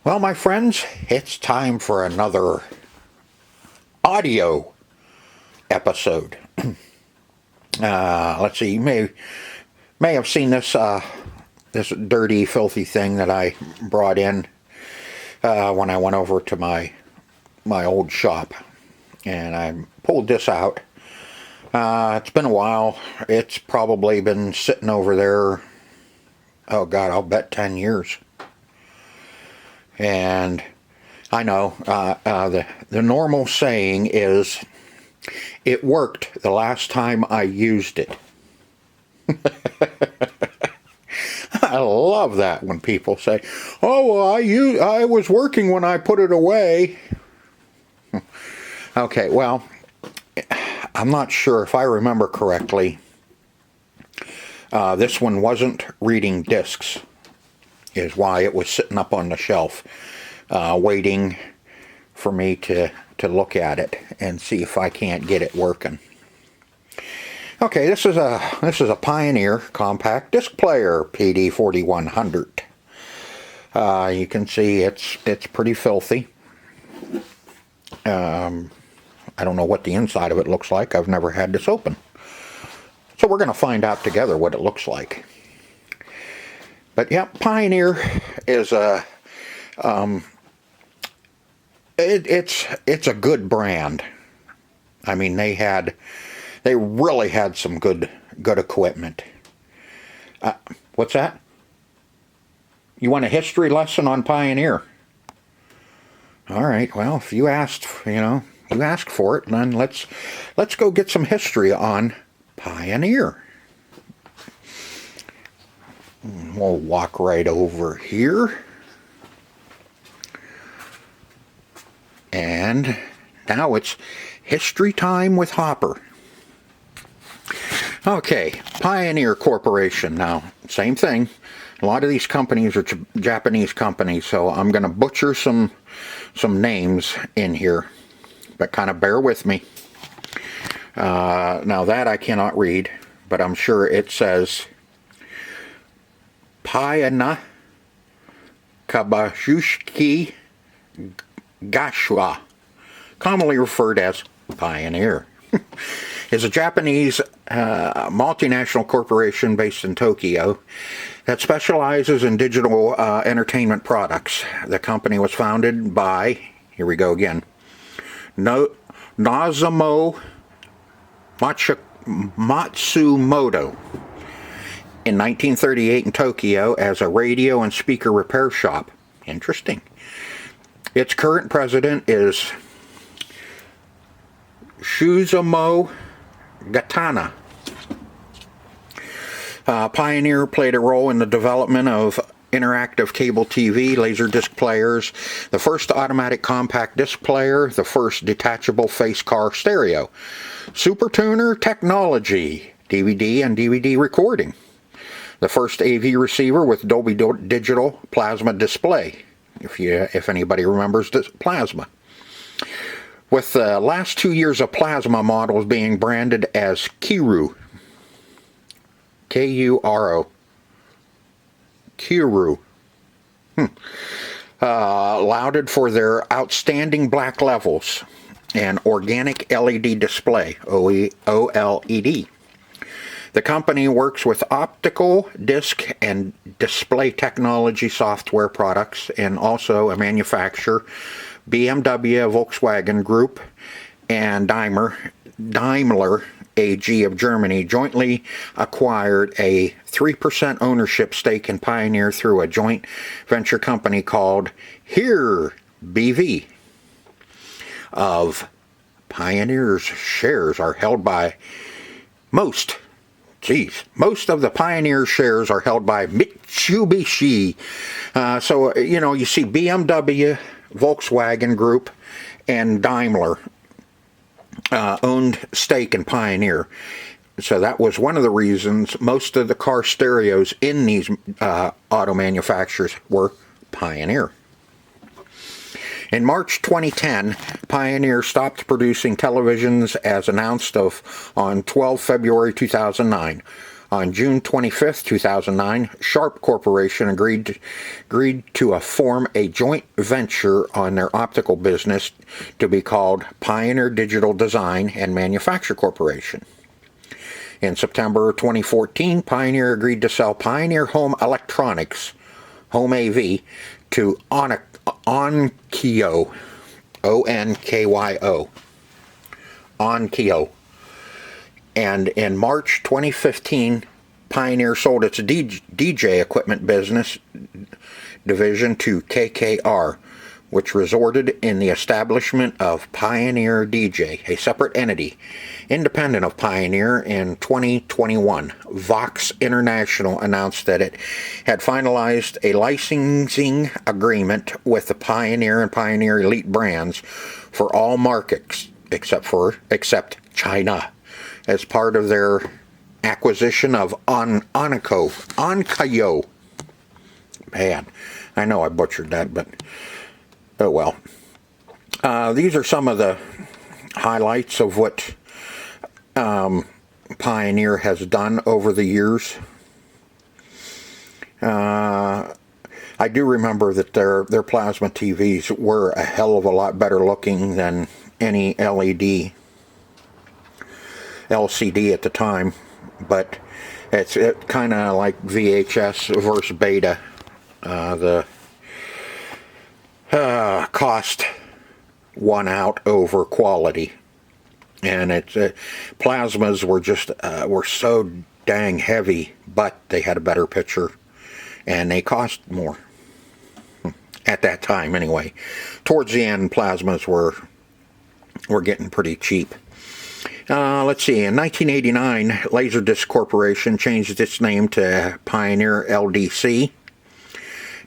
Well, my friends, it's time for another audio episode. Let's see, you may have seen this this dirty, filthy thing that I brought in when I went over to my old shop, and I pulled this out. It's been a while. It's probably been sitting over there, oh God, I'll bet 10 years. And I know the normal saying is, it worked the last time I used it. I love that when people say, oh, well, I was working when I put it away. Okay, well, I'm not sure if I remember correctly. This one wasn't reading discs, is why it was sitting up on the shelf, waiting for me to look at it and see if I can't get it working. Okay, this is a Pioneer compact disc player, PD 4100. You can see it's pretty filthy. I don't know what the inside of it looks like. I've never had this open, so we're going to find out together what it looks like. But yeah, Pioneer is it's a good brand. I mean, they really had some good equipment. What's that? You want a history lesson on Pioneer? All right. Well, if you asked, you asked for it, then let's go get some history on Pioneer. We'll walk right over here. And now it's history time with Hopper. Okay, Pioneer Corporation. Now, same thing. A lot of these companies are Japanese companies, so I'm going to butcher some names in here, but kind of bear with me. Now that I cannot read, but I'm sure it says Payana Kabashushiki Gashua, commonly referred as Pioneer, is a Japanese multinational corporation based in Tokyo that specializes in digital entertainment products. The company was founded by, here we go again, Nozomu Matsumoto in 1938 in Tokyo as a radio and speaker repair shop. Interesting. Its current president is Shuzomo Gatana. Pioneer played a role in the development of interactive cable TV, laserdisc players, the first automatic compact disc player, the first detachable face car stereo, super tuner technology, DVD and DVD recording, the first AV receiver with Dolby Digital plasma display, if anybody remembers this plasma, with the last 2 years of plasma models being branded as Kiru, K-U-R-O, Kiru, lauded for their outstanding black levels and organic LED display, OLED. The company works with optical, disc, and display technology software products, and also a manufacturer, BMW, Volkswagen Group, and Daimler AG of Germany jointly acquired a 3% ownership stake in Pioneer through a joint venture company called Here BV. Of Pioneer's shares are held by most of the Pioneer shares are held by Mitsubishi. So, you see BMW, Volkswagen Group, and Daimler owned stake in Pioneer. So that was one of the reasons most of the car stereos in these auto manufacturers were Pioneer. In March 2010, Pioneer stopped producing televisions as announced on 12 February 2009. On June 25, 2009, Sharp Corporation agreed to form a joint venture on their optical business to be called Pioneer Digital Design and Manufacture Corporation. In September 2014, Pioneer agreed to sell Pioneer Home Electronics, Home AV, to Onkyo, O-N-K-Y-O, Onkyo. And in March 2015, Pioneer sold its DJ equipment business division to KKR, which resulted in the establishment of Pioneer DJ, a separate entity, independent of Pioneer. In 2021, Vox International announced that it had finalized a licensing agreement with the Pioneer and Pioneer Elite brands for all markets except China, as part of their acquisition of Onkyo. Man, I know I butchered that, but oh well. These are some of the highlights of what Pioneer has done over the years. I do remember that their plasma TVs were a hell of a lot better looking than any LCD at the time, but it's kind of like VHS versus Beta. The cost won out over quality, and plasmas were so dang heavy, but they had a better picture, and they cost more at that time anyway. Towards the end, plasmas were getting pretty cheap. Let's see, in 1989, Laserdisc Corporation changed its name to Pioneer LDC.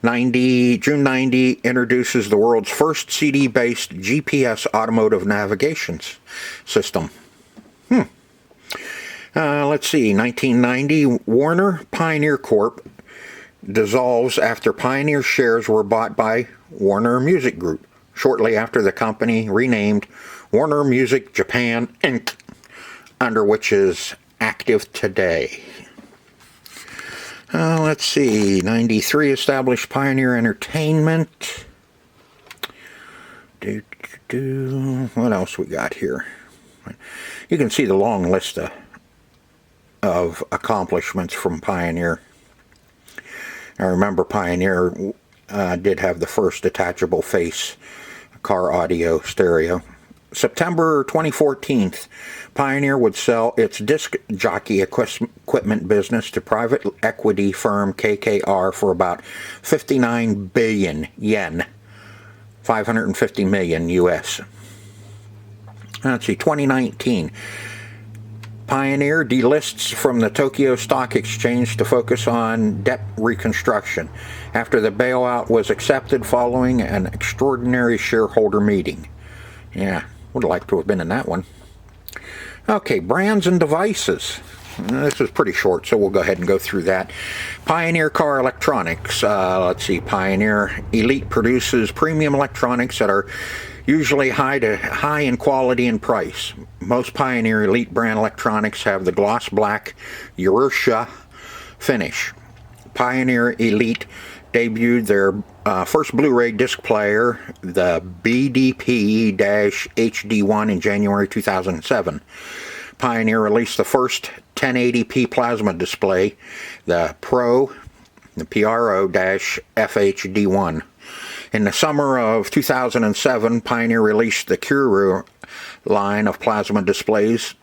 June 90 introduces the world's first CD-based GPS automotive navigation system. Let's see, 1990, Warner Pioneer Corp. dissolves after Pioneer shares were bought by Warner Music Group, shortly after the company renamed Warner Music Japan Inc., under which is active today. Let's see, 93 established Pioneer Entertainment. What else we got here? You can see the long list of accomplishments from Pioneer. I remember Pioneer did have the first detachable face car audio stereo. September 2014, Pioneer would sell its disc jockey equipment business to private equity firm KKR for about 59 billion yen, 550 million US. Let's see, 2019. Pioneer delists from the Tokyo Stock Exchange to focus on debt reconstruction after the bailout was accepted following an extraordinary shareholder meeting. Yeah, would have liked to have been in that one. Okay, brands and devices. This is pretty short, so we'll go ahead and go through that. Pioneer Car Electronics. Let's see, Pioneer Elite produces premium electronics that are usually high in quality and price. Most Pioneer Elite brand electronics have the gloss black Urusha finish. Pioneer Elite debuted their first Blu-ray disc player, the BDP-HD1, in January 2007. Pioneer released the first 1080p plasma display, the PRO-FHD1. In the summer of 2007, Pioneer released the Kuru line of plasma displays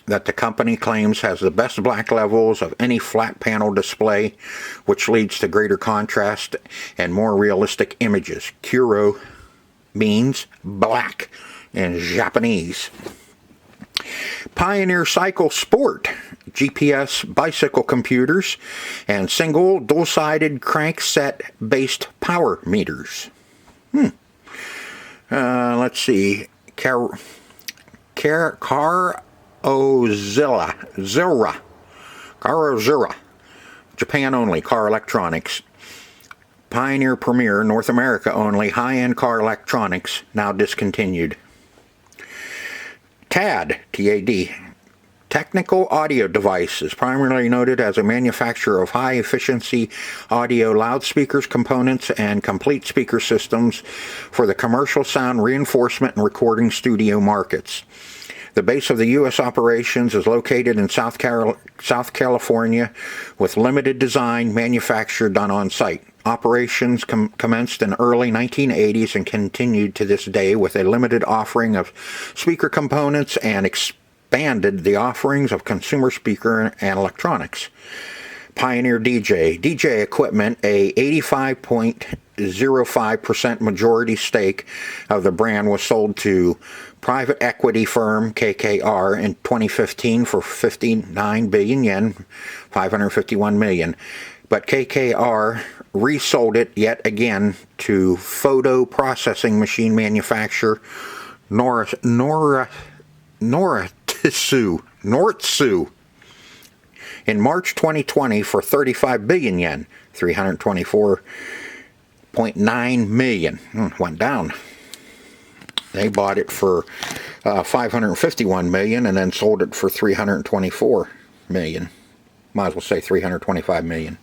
that the company claims has the best black levels of any flat panel display, which leads to greater contrast and more realistic images. Kuru means black in Japanese. Pioneer Cycle Sport, GPS bicycle computers, and single dual-sided crankset-based power meters. Let's see. Carozilla, Japan only, car electronics. Pioneer Premier, North America only, high-end car electronics, now discontinued. TAD, T-A-D, Technical audio device is primarily noted as a manufacturer of high-efficiency audio loudspeakers, components, and complete speaker systems for the commercial sound reinforcement and recording studio markets. The base of the U.S. operations is located in South California, with limited design, manufacture done on site. Operations commenced in early 1980s and continued to this day with a limited offering of speaker components and expanded the offerings of consumer speaker and electronics. Pioneer DJ equipment, a 85.05% majority stake of the brand was sold to private equity firm KKR in 2015 for 59 billion yen, 551 million. But KKR resold it yet again to photo processing machine manufacturer Nortsu in March 2020 for 35 billion yen, 324.9 million. Went down. They bought it for 551 million and then sold it for 324 million. Might as well say 325 million.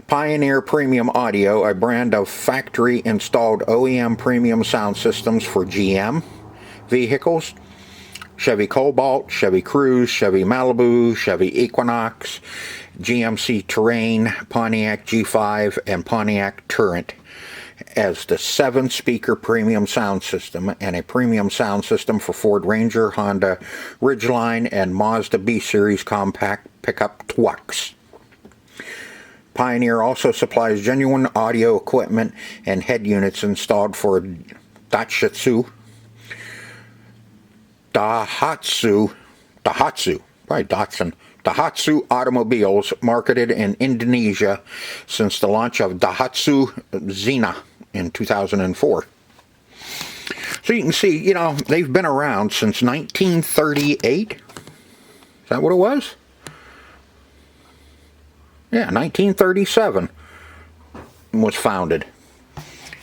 Pioneer Premium Audio, a brand of factory-installed OEM premium sound systems for GM vehicles, Chevy Cobalt, Chevy Cruze, Chevy Malibu, Chevy Equinox, GMC Terrain, Pontiac G5, and Pontiac Turret, as the 7-speaker premium sound system, and a premium sound system for Ford Ranger, Honda Ridgeline, and Mazda B-Series compact pickup trucks. Pioneer also supplies genuine audio equipment and head units installed for Daihatsu, probably Datsun, Daihatsu automobiles marketed in Indonesia since the launch of Daihatsu Xena in 2004. So you can see, you know, they've been around since 1938. Is that what it was? Yeah, 1937 was founded.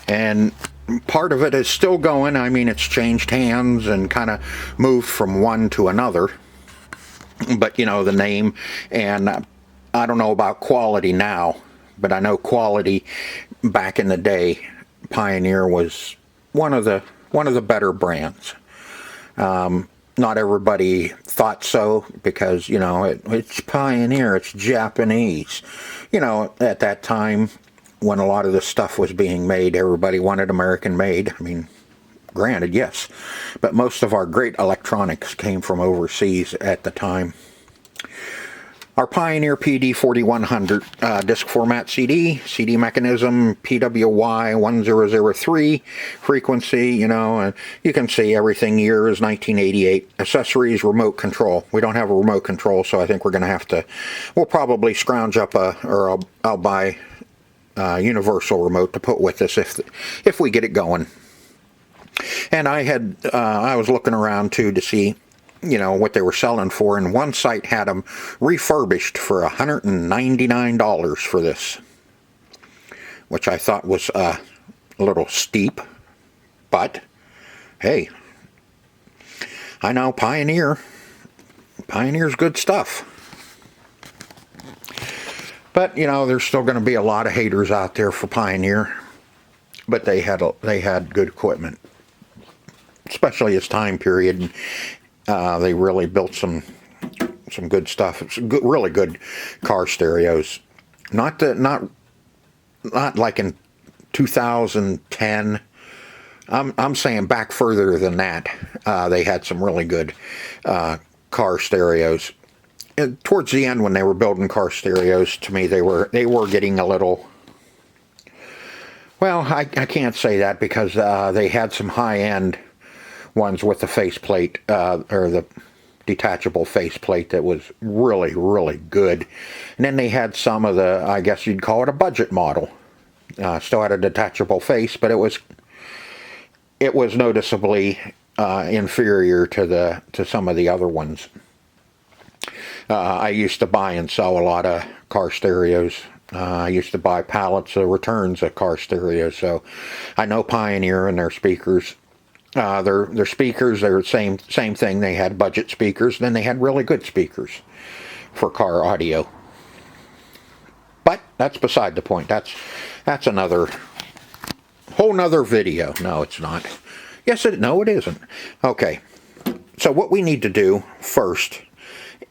And part of it is still going. I mean, it's changed hands and kind of moved from one to another. But, you know, the name, and I don't know about quality now, but I know quality back in the day, Pioneer was one of the better brands. Not everybody thought so because, you know, it's Pioneer, it's Japanese. You know, at that time when a lot of this stuff was being made, everybody wanted American made. I mean, granted, yes, but most of our great electronics came from overseas at the time. Our Pioneer PD4100 disc format CD mechanism, PWY 1003, frequency, you know, and you can see everything, year is 1988. Accessories, remote control. We don't have a remote control, so I think we're going to have to, we'll probably scrounge up I'll buy a universal remote to put with this if we get it going. And I was looking around too to see, you know, what they were selling for, and one site had them refurbished for $199 for this, which I thought was a little steep, but hey, I know Pioneer's good stuff. But, you know, there's still going to be a lot of haters out there for Pioneer, but they had good equipment, especially its time period. They really built some good stuff. It's good, really good car stereos. Not like in 2010. I'm saying back further than that. They had some really good car stereos. And towards the end, when they were building car stereos, to me they were getting a little. Well, I can't say that because they had some high-end ones with the faceplate, or the detachable faceplate that was really, really good. And then they had some of the, I guess you'd call it a budget model. Still had a detachable face, but it was noticeably inferior to some of the other ones. I used to buy and sell a lot of car stereos. I used to buy pallets of returns of car stereos, so I know Pioneer and their speakers. Their speakers, they're the same thing. They had budget speakers, then they had really good speakers for car audio. But that's beside the point. That's another whole nother video. No, it's not. No, it isn't. Okay. So what we need to do first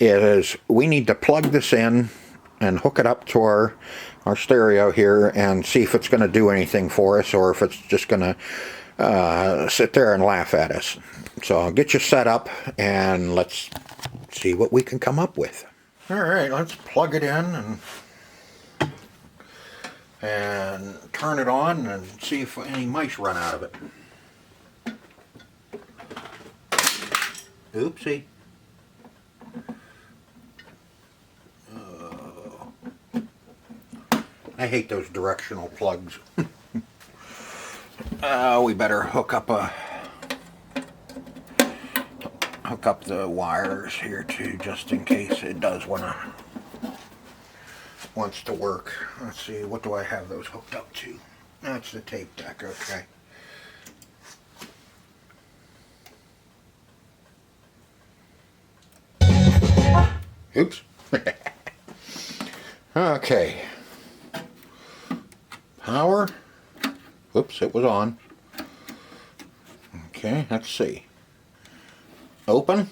is we need to plug this in and hook it up to our stereo here and see if it's going to do anything for us or if it's just going to sit there and laugh at us. So I'll get you set up and let's see what we can come up with. Alright, let's plug it in and turn it on and see if any mice run out of it. Oopsie. I hate those directional plugs. We better hook up the wires here too, just in case it does wants to work. Let's see, what do I have those hooked up to? That's the tape deck, okay. Oops. Okay. Power. Whoops, it was on. Okay, let's see. Open.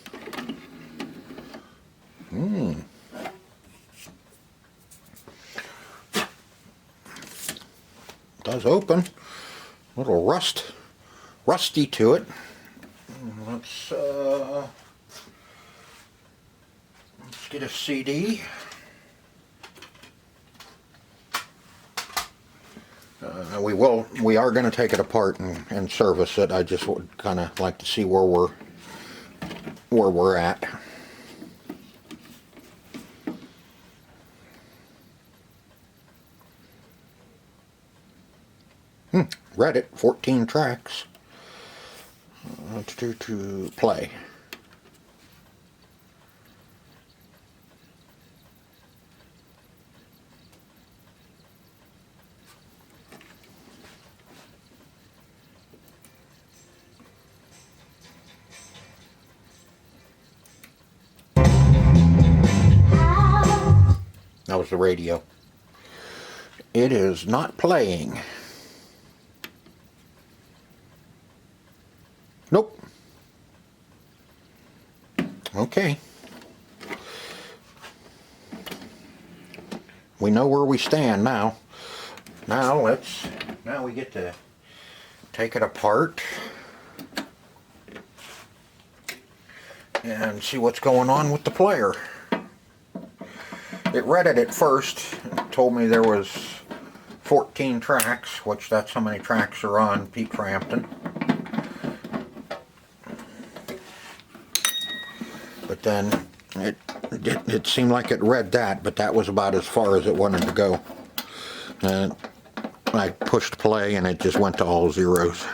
Does open. A little rusty to it. Let's get a CD. We are going to take it apart and service it. I just would kind of like to see where we're at. Read it, 14 tracks. To play. That was the radio. It is not playing. Nope. Okay. We know where we stand now. Now we get to take it apart and see what's going on with the player. It read it at first. It told me there was 14 tracks, which that's how many tracks are on Pete Frampton. But then it seemed like it read that, but that was about as far as it wanted to go. And I pushed play and it just went to all zeros.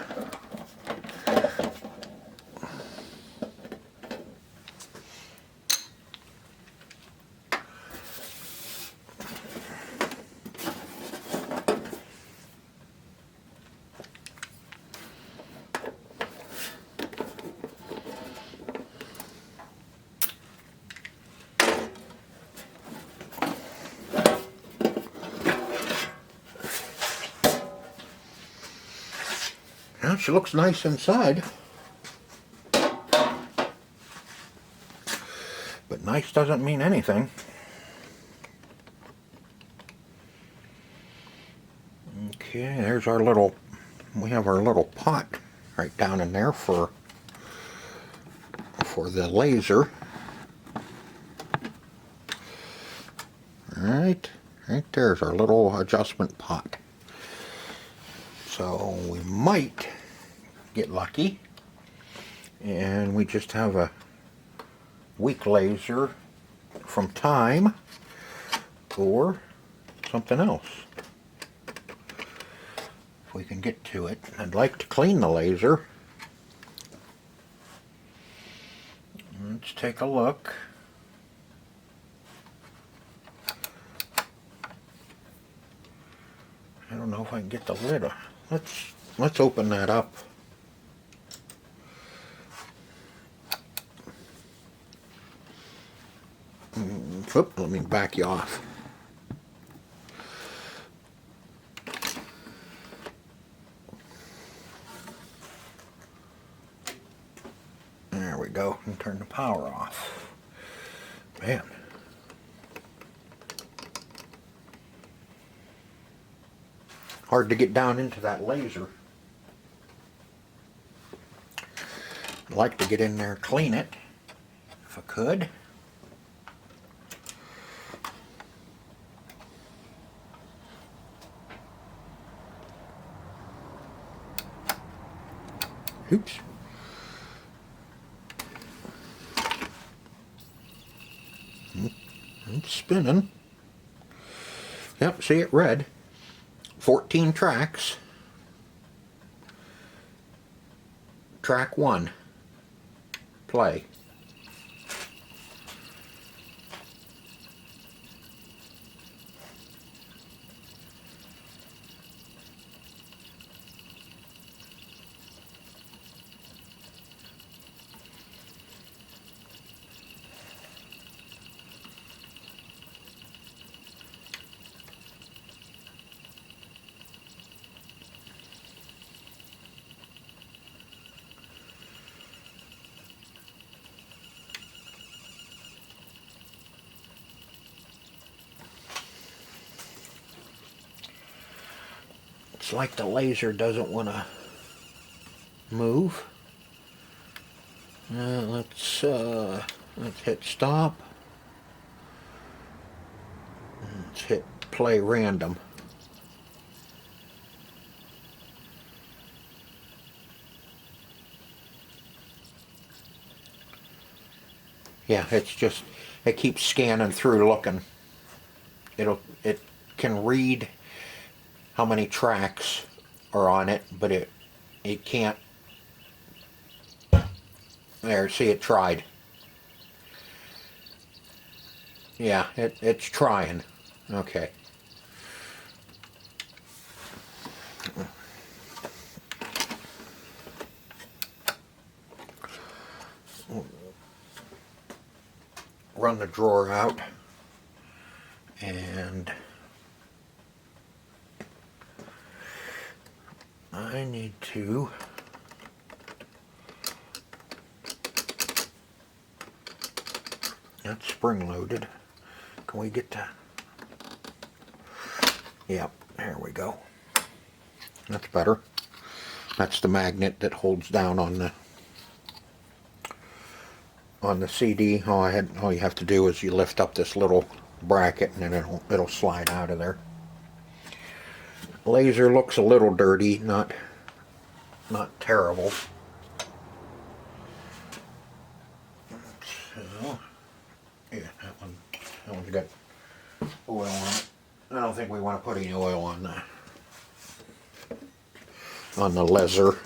Well, she looks nice inside. But nice doesn't mean anything. Okay, there's our little, we have our little pot right down in there for the laser. Right there's our little adjustment pot. So we might get lucky and we just have a weak laser from time or something else. If we can get to it. I'd like to clean the laser. Let's take a look. I don't know if I can get the lid off. Let's open that up. Oop, let me back you off. There we go, and turn the power off. Man. Hard to get down into that laser. I'd like to get in there and clean it, if I could. Oops. It's spinning. Yep, see it red. 14 tracks. Track 1. Play. It's like the laser doesn't want to move. Let's hit stop. Let's hit play random. Yeah, it keeps scanning through looking. It can read how many tracks are on it, but it can't. There, see, it tried. Yeah, it's trying. Okay. Run the drawer out, and I need to that's spring loaded. Can we get to, yep, there we go. That's better. That's the magnet that holds down on the CD. All you have to do is you lift up this little bracket and then it'll slide out of there. Laser looks a little dirty, not terrible. So, yeah, that one's got oil on it. I don't think we want to put any oil on the laser.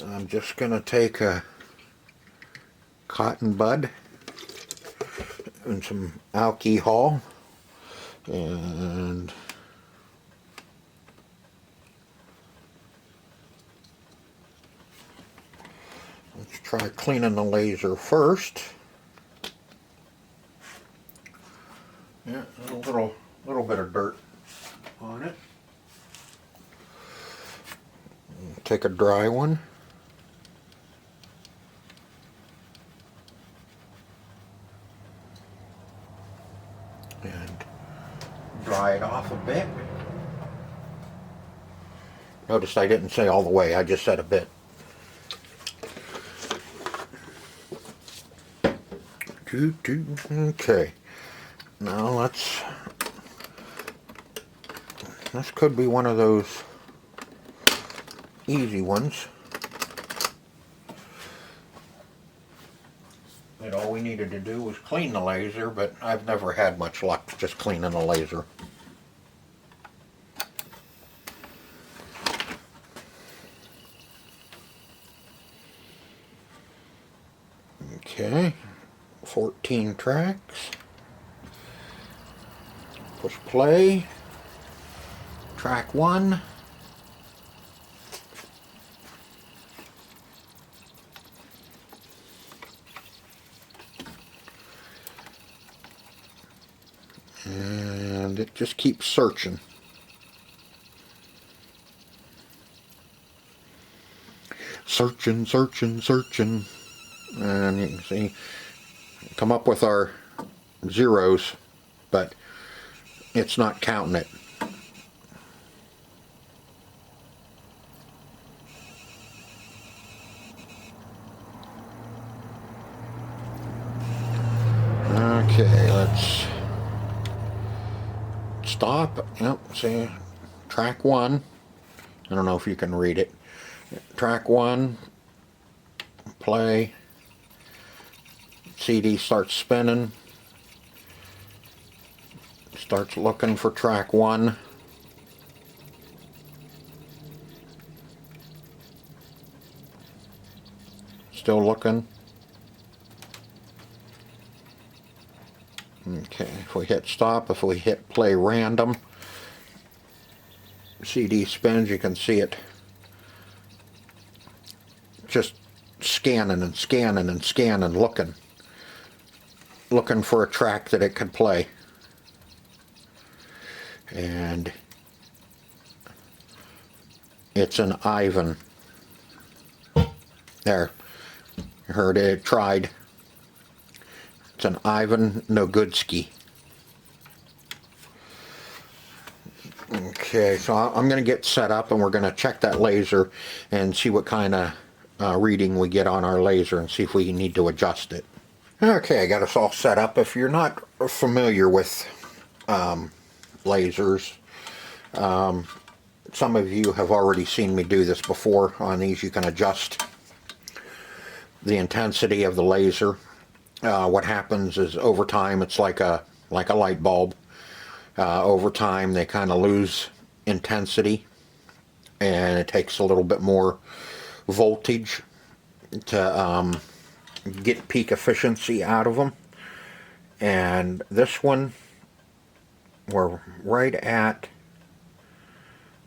I'm just gonna take a cotton bud and some alcohol and let's try cleaning the laser first. Yeah, a little bit of dirt on it. Take a dry one. And dry it off a bit. Notice I didn't say all the way, I just said a bit. Okay. Now this could be one of those easy ones. And all we needed to do was clean the laser, but I've never had much luck just cleaning a laser. Okay, 14 tracks. Push play. Track 1. And it just keeps searching. Searching, searching, searching. And you can see, come up with our zeros, but it's not counting it. Okay, let's stop. Yep, see, track 1. I don't know if you can read it. Track 1, play. CD starts spinning. Starts looking for track 1. Still looking. Okay, if we hit stop, if we hit play random, CD spins, you can see it just scanning and scanning and scanning, looking for a track that it could play. And it's an Ivan. There, you heard it, it tried. It's an Ivan Nogudsky. Okay, so I'm going to get set up and we're going to check that laser and see what kind of reading we get on our laser and see if we need to adjust it. Okay, I got us all set up. If you're not familiar with lasers, some of you have already seen me do this before. On these you can adjust the intensity of the laser. What happens is over time it's like a light bulb. Over time they kind of lose intensity and it takes a little bit more voltage to get peak efficiency out of them. And this one, we're right at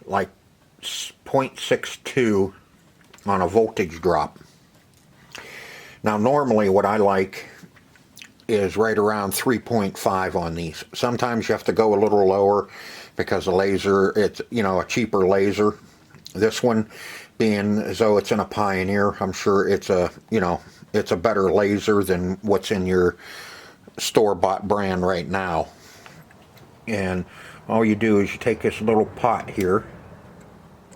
like 0.62 on a voltage drop. Now normally what I like is right around 3.5 on these. Sometimes you have to go a little lower because the laser, it's, you know, a cheaper laser. This one being as though it's in a Pioneer, I'm sure it's a, you know, it's a better laser than what's in your store-bought brand right now. And all you do is you take this little pot here,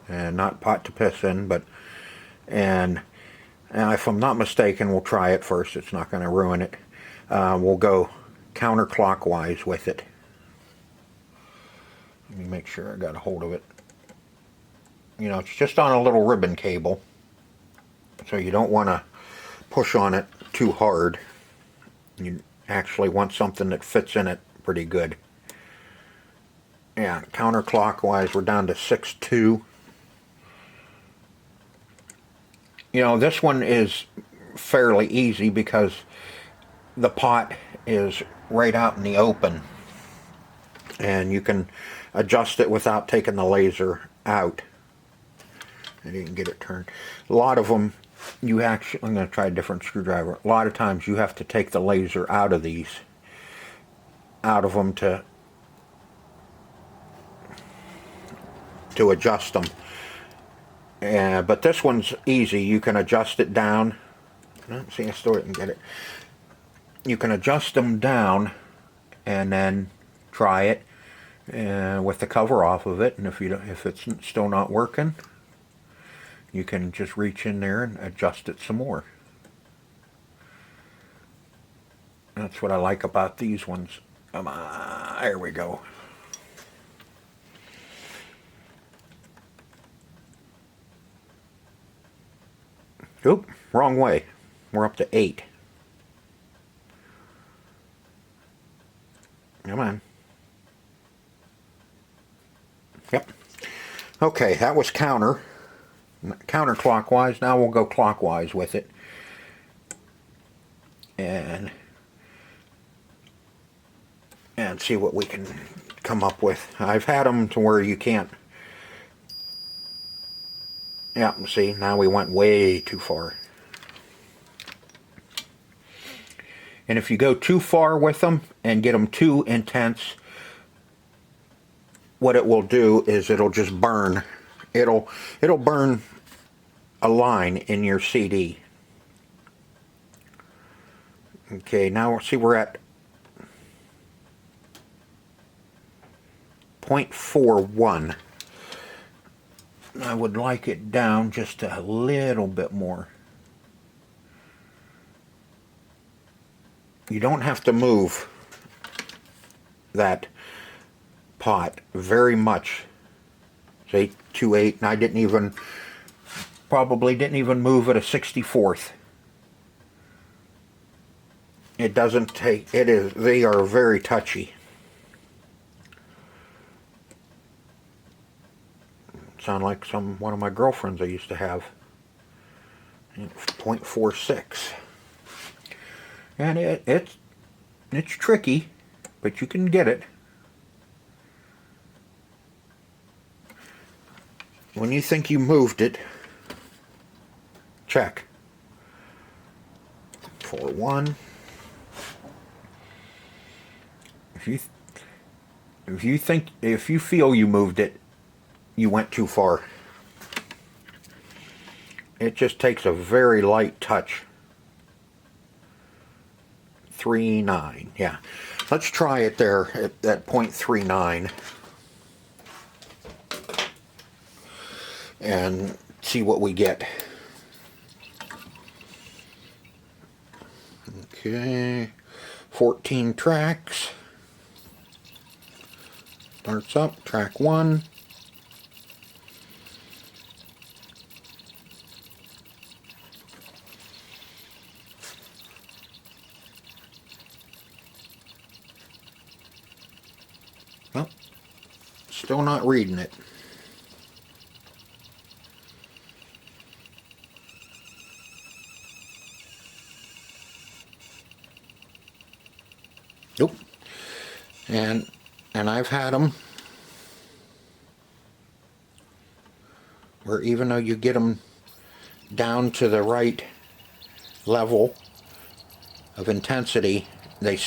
and not pot to piss in, but, and if I'm not mistaken, we'll try it first, it's not going to ruin it. We'll go counterclockwise with it. Let me make sure I got a hold of it. You know, it's just on a little ribbon cable, so you don't want to push on it too hard. You actually want something that fits in it pretty good. Yeah, counterclockwise, we're down to 6.2. You know, this one is fairly easy because the pot is right out in the open and you can adjust it without taking the laser out. And you can get it turned. A lot of them, you actually, I'm going to try a different screwdriver. A lot of times you have to take the laser out of these, out of them to adjust them. But this one's easy. You can adjust it down. See, I still didn't get it. You can adjust them down and then try it with the cover off of it. And if it's still not working, you can just reach in there and adjust it some more. That's what I like about these ones. Come on, there we go. Oop, wrong way. We're up to 8. Come on. Yep. Okay, that was counterclockwise. Now we'll go clockwise with it. And see what we can come up with. I've had them to where you can't. Yeah, see, now we went way too far. And if you go too far with them and get them too intense, what it will do is it'll just burn. It'll burn a line in your CD. Okay, now see we're at 0.41. I would like it down just a little bit more. You don't have to move that pot very much. Say 2/8, and I probably didn't even move it a 64th. It doesn't take, they are very touchy. Sound like one of my girlfriends I used to have. 0.46. And it's tricky, but you can get it. When you think you moved it, check. 4-1. If you feel you moved it, you went too far. It just takes a very light touch. 3.9, yeah. Let's try it there at 0.39 and see what we get. Okay, 14 tracks. Starts up, track 1. Well, still not reading it. Nope. And I've had them where even though you get them down to the right level of intensity, they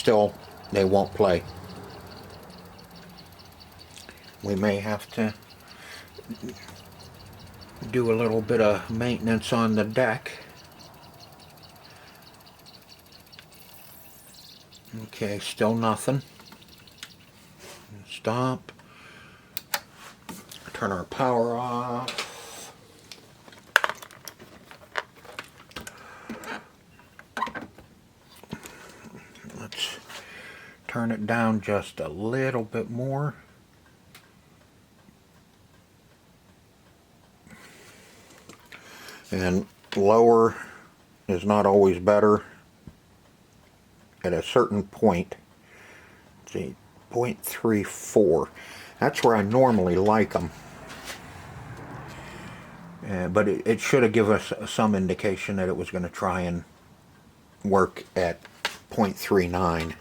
won't play. We may have to do a little bit of maintenance on the deck. Okay, still nothing. Stop. Turn our power off. Let's turn it down just a little bit more. And lower is not always better. At a certain point, let's see, 0.34. That's where I normally like them. But it should have given us some indication that it was going to try and work at 0.39.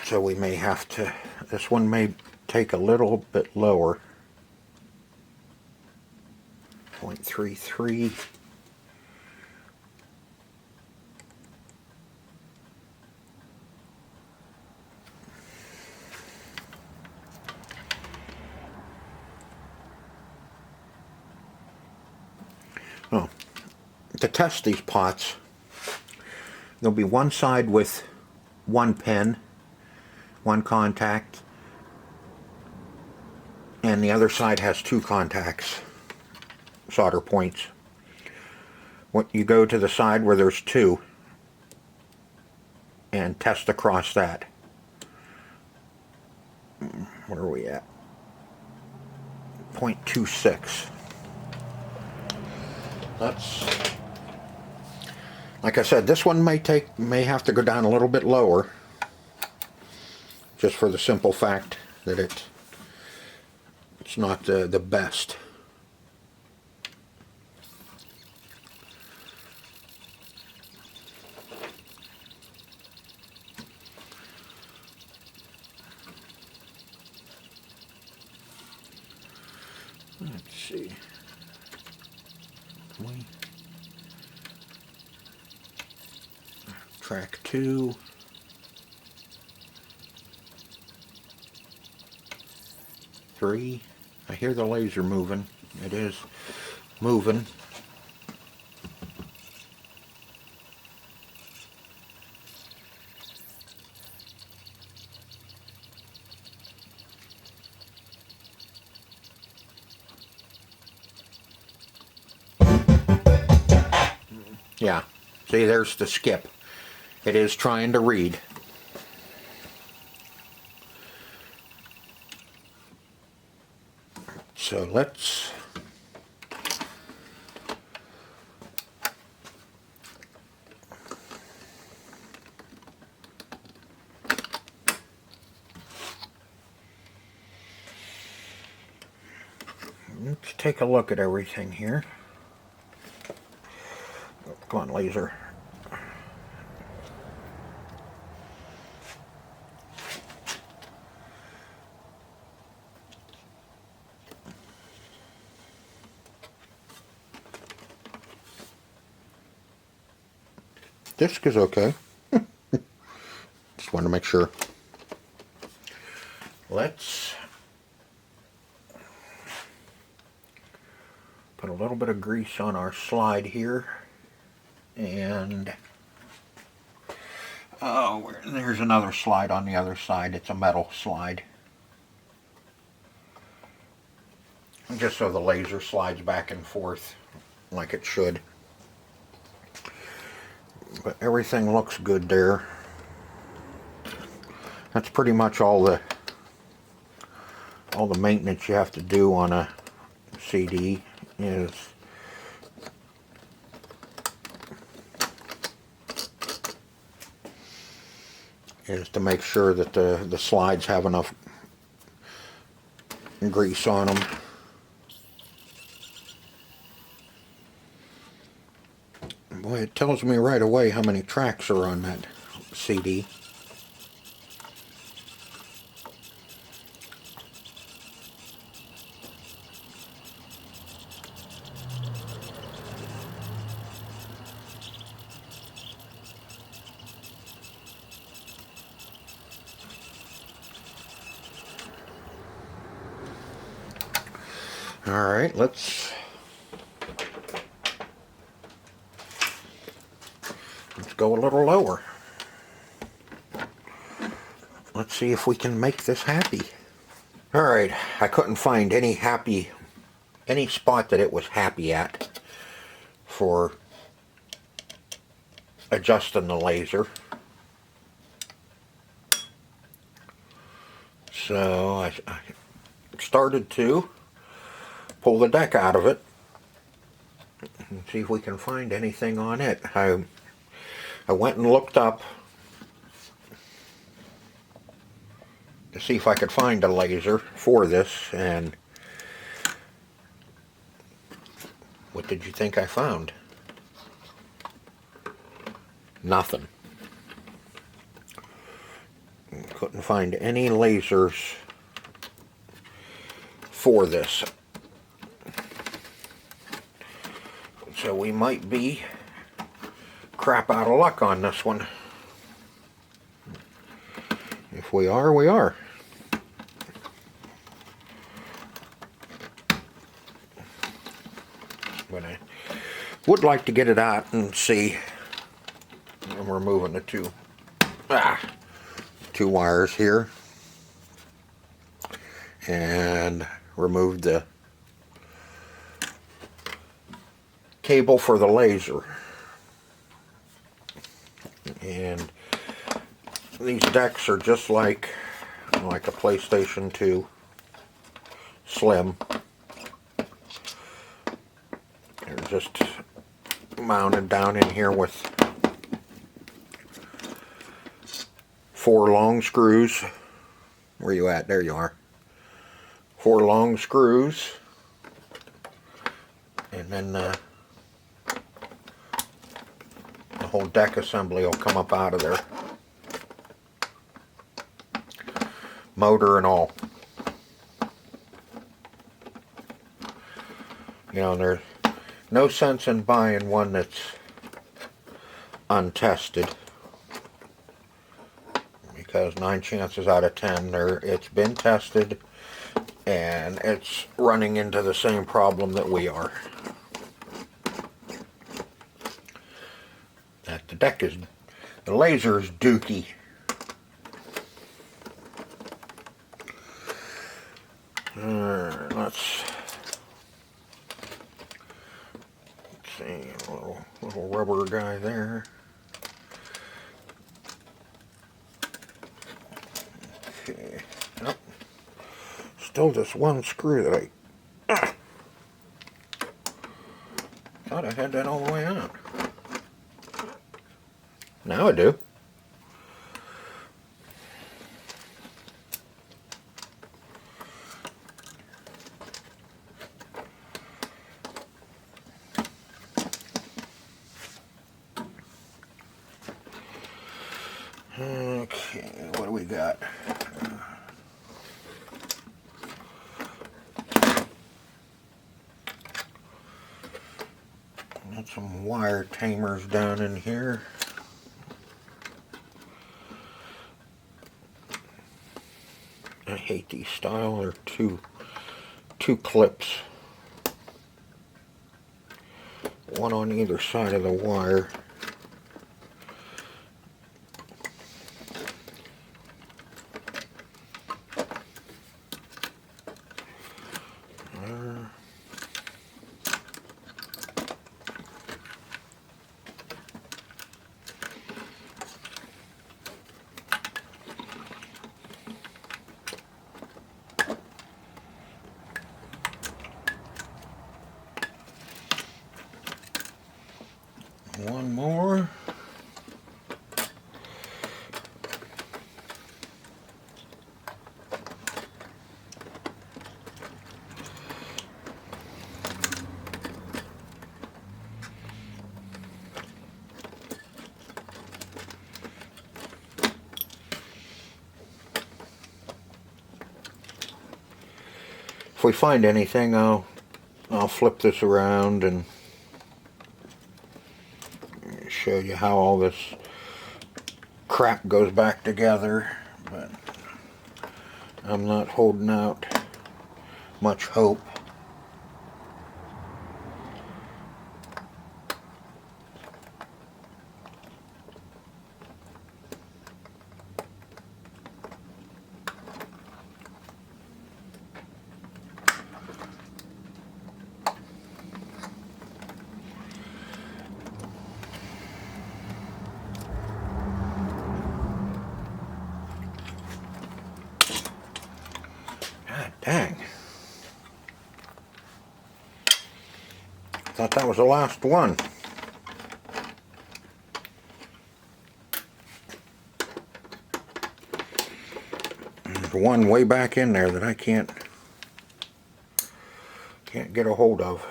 So we may have to, this one may take a little bit lower. 0.33. Oh, to test these pots, there'll be one side with one pin, one contact, and the other side has two contacts, solder points. When you go to the side where there's two and test across that. Where are we at? 0.26. Like I said, this one may have to go down a little bit lower, just for the simple fact that it's not the best. Let's see. Track 2. 3. I hear the laser moving. It is moving. Yeah, see, there's the skip. It is trying to read. So let's take a look at everything here. Come on, laser. Disc is okay. Just wanted to make sure. Let's put a little bit of grease on our slide here. And oh, there's another slide on the other side. It's a metal slide. Just so the laser slides back and forth like it should. But everything looks good there. That's pretty much all the maintenance you have to do on a CD is to make sure that the slides have enough grease on them. Boy, it tells me right away how many tracks are on that CD. All right, let's go a little lower. Let's see if we can make this happy. All right, I couldn't find any spot that it was happy at for adjusting the laser. So I started to pull the deck out of it and see if we can find anything on it. I went and looked up to see if I could find a laser for this, and what did you think I found? Nothing. Couldn't find any lasers for this. So we might be crap out of luck on this one. If we are, we are. But I would like to get it out and see. And we're moving the two wires here. And remove the cable for the laser. And these decks are just like a PlayStation 2 Slim. They're just mounted down in here with 4 long screws. Where you at? There you are. 4 long screws. And then the whole deck assembly will come up out of there. Motor and all. You know, there's no sense in buying one that's untested, because 9 chances out of 10 it's been tested and it's running into the same problem that we are. That the laser is dookie. Let's see, a little rubber guy there. Okay, nope. Still just one screw that I thought I had that all the way out. Now I do. Okay, what do we got? Got some wire tamers down in here. I hate these style. They're two clips. One on either side of the wire. One more. If we find anything, I'll flip this around and show you how all this crap goes back together, but I'm not holding out much hope. God dang. Thought that was the last one. There's one way back in there that I can't get a hold of.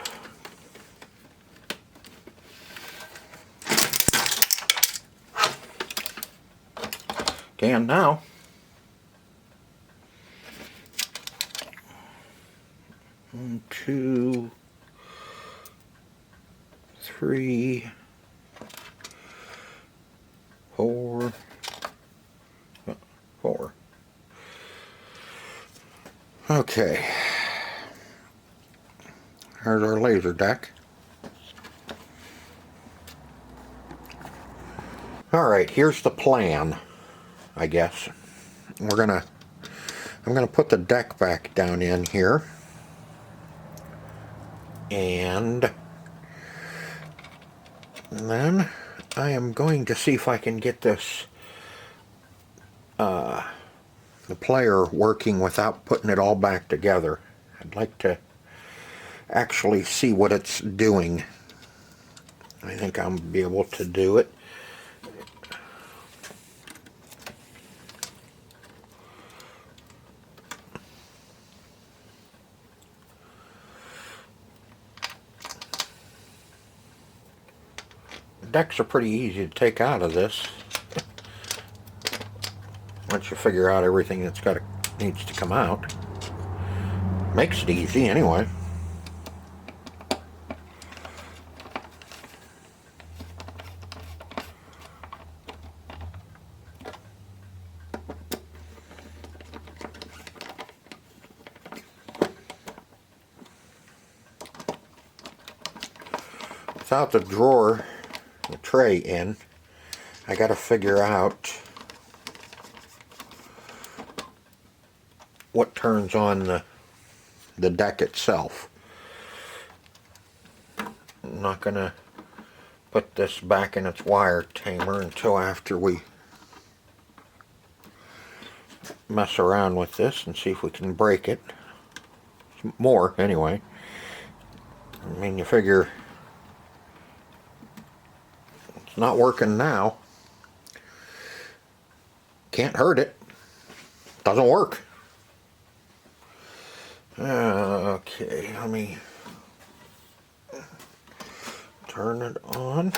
Can now. One, two, three, four. Okay. There's our laser deck. Alright, here's the plan, I guess. I'm gonna put the deck back down in here. And then I am going to see if I can get this the player working without putting it all back together. I'd like to actually see what it's doing. I think I'll be able to do it. The decks are pretty easy to take out of this. Once you figure out everything that's needs to come out. Makes it easy anyway. without the drawer, the tray in, I got to figure out what turns on the deck itself. I'm not going to put this back in its wire tamer until after we mess around with this and see if we can break it. More, anyway. I mean, you figure it's not working now. Can't hurt it. Doesn't work. Okay, let me turn it on.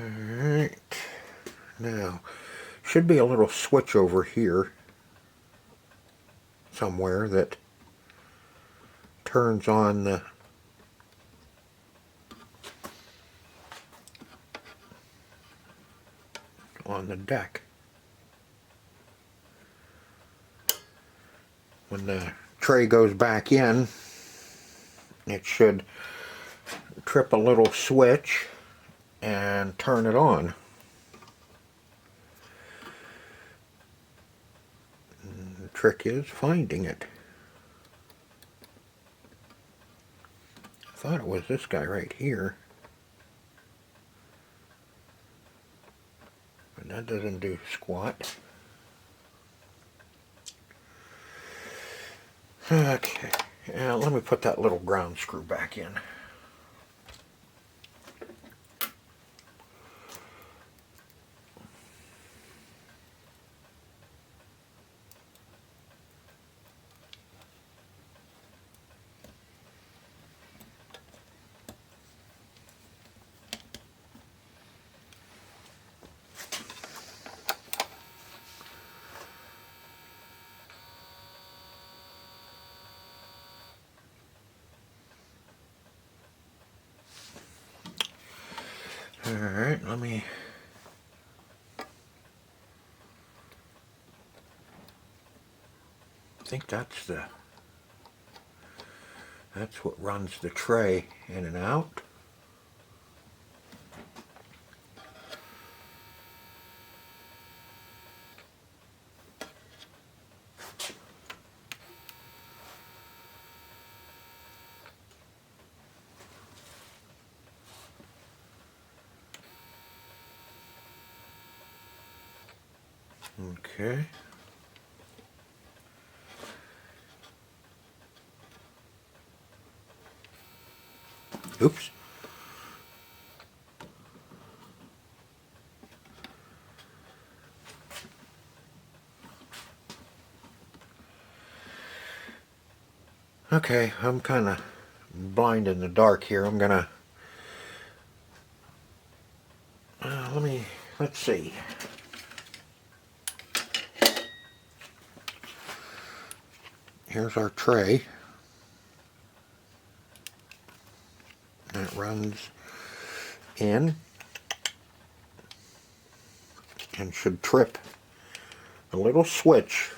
Alright, now should be a little switch over here somewhere that turns on the deck. When the tray goes back in, it should trip a little switch and turn it on. And the trick is finding it. I thought it was this guy right here, but that doesn't do squat. Okay, now let me put that little ground screw back in. Alright, let me I think that's what runs the tray in and out. Okay. Oops. Okay, I'm kind of blind in the dark here. I'm gonna let's see. Here's our tray. That runs in and should trip a little switch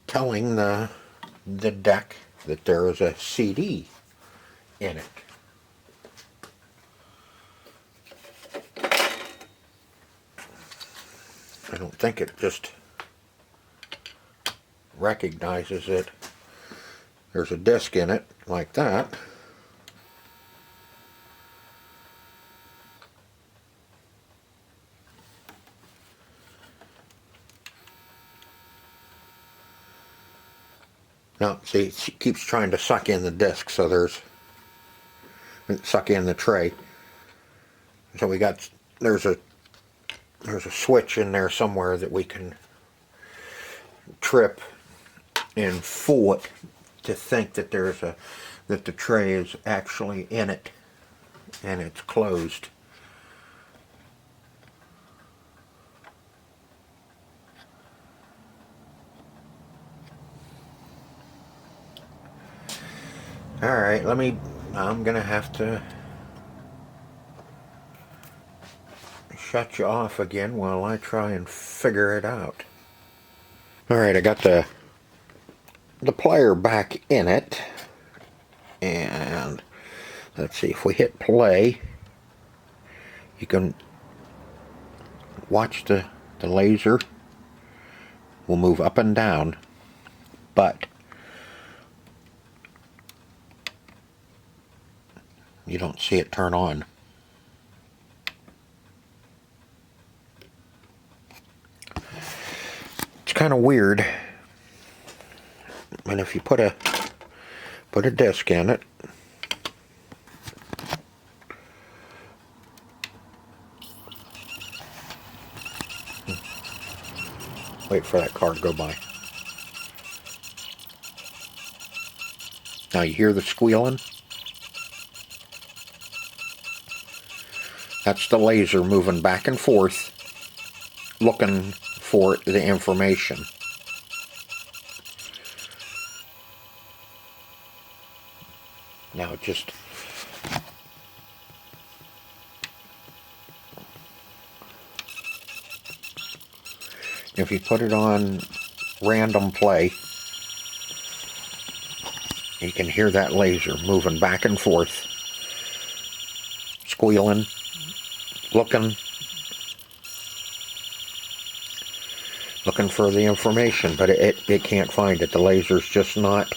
telling the deck that there is a CD in it. I don't think it just recognizes it. There's a disc in it like that. Now, see, it keeps trying to suck in the disc, so suck in the tray. So there's a switch in there somewhere that we can trip and fool it to think that that the tray is actually in it and it's closed. Alright, I'm gonna have to shut you off again while I try and figure it out. Alright, I got the player back in it, and let's see, if we hit play, you can watch the laser will move up and down, but you don't see it turn on. It's kind of weird. And if you put a disc in it, wait for that car to go by. Now you hear the squealing? That's the laser moving back and forth, looking for the information. Now just if you put it on random play, you can hear that laser moving back and forth, squealing, looking for the information, but it can't find it. The laser's just not.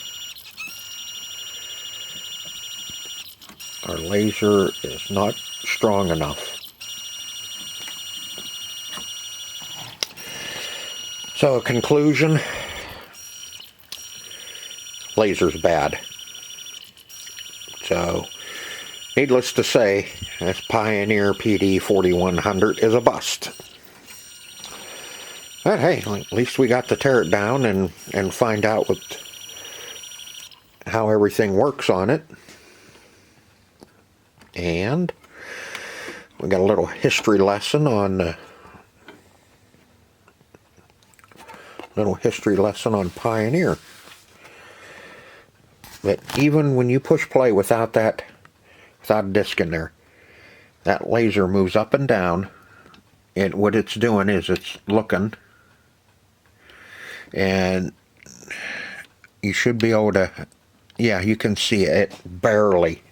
Our laser is not strong enough. So, conclusion, laser's bad. So, needless to say, this Pioneer PD 4100 is a bust. But hey, at least we got to tear it down and find out how everything works on it. And we got a little history lesson on Pioneer. That even when you push play without a disc in there, that laser moves up and down, and what it's doing is it's looking, and you should be able to, yeah, you can see it barely.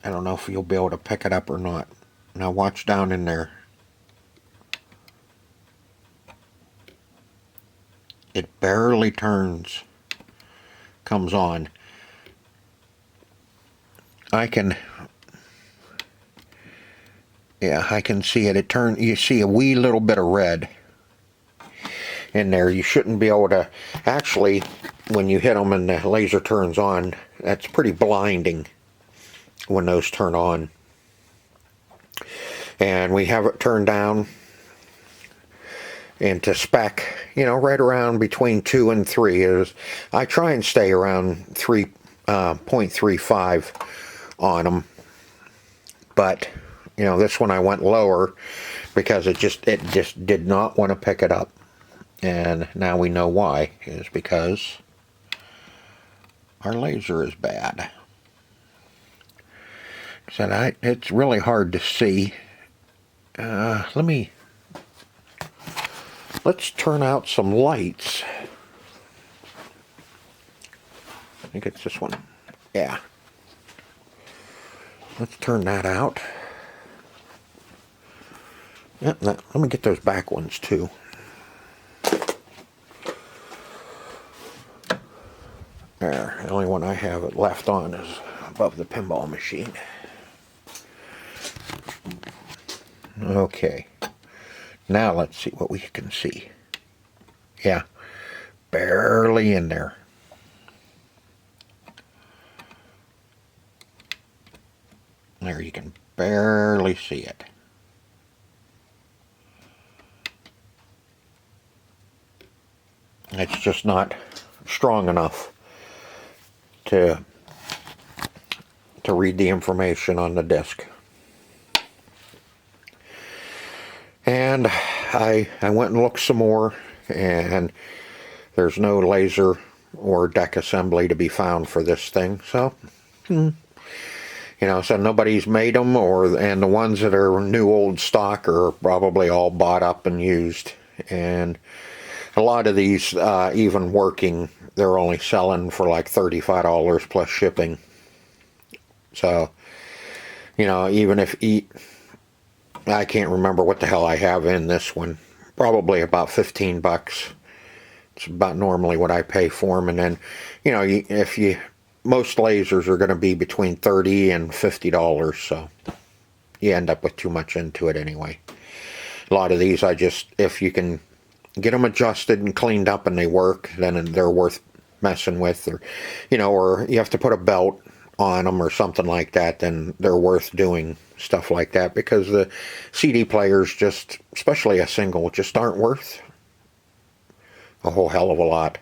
I don't know if you'll be able to pick it up or not. Now watch down in there. It barely comes on. I can see it. You see a wee little bit of red in there. You shouldn't be able to, actually, when you hit them and the laser turns on, that's pretty blinding when those turn on. And we have it turned down into spec, right around between 2 and 3. I try and stay around 3.35 on them, but this one I went lower because it just did not want to pick it up. And now we know why. Is because our laser is bad. So it's really hard to see. Let's turn out some lights. I think it's this one. Yeah. Let's turn that out. Yeah, let me get those back ones too. There, the only one I have left on is above the pinball machine. Okay. Now let's see what we can see. Yeah, barely in there. There, you can barely see it. It's just not strong enough to read the information on the disc. And I went and looked some more, and there's no laser or deck assembly to be found for this thing. So, You know, so nobody's made them, and the ones that are new old stock are probably all bought up and used. And a lot of these, even working, they're only selling for like $35 plus shipping. So, you know, even if I can't remember what the hell I have in this one. Probably about 15 bucks. It's about normally what I pay for them. And then, you know, most lasers are going to be between $30 and $50, so you end up with too much into it anyway. A lot of these, if you can get them adjusted and cleaned up and they work, then they're worth messing with. Or, you know, or you have to put a belt on them or something like that, then they're worth doing stuff like that, because the CD players, just especially a single, just aren't worth a whole hell of a lot.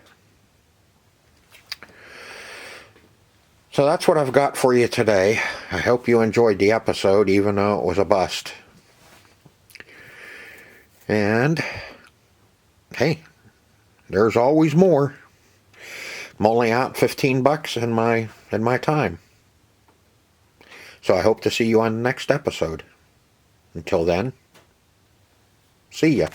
So that's what I've got for you today. I hope you enjoyed the episode, even though it was a bust. And hey, there's always more. I'm only out 15 bucks in my time. So I hope to see you on the next episode. Until then, see ya.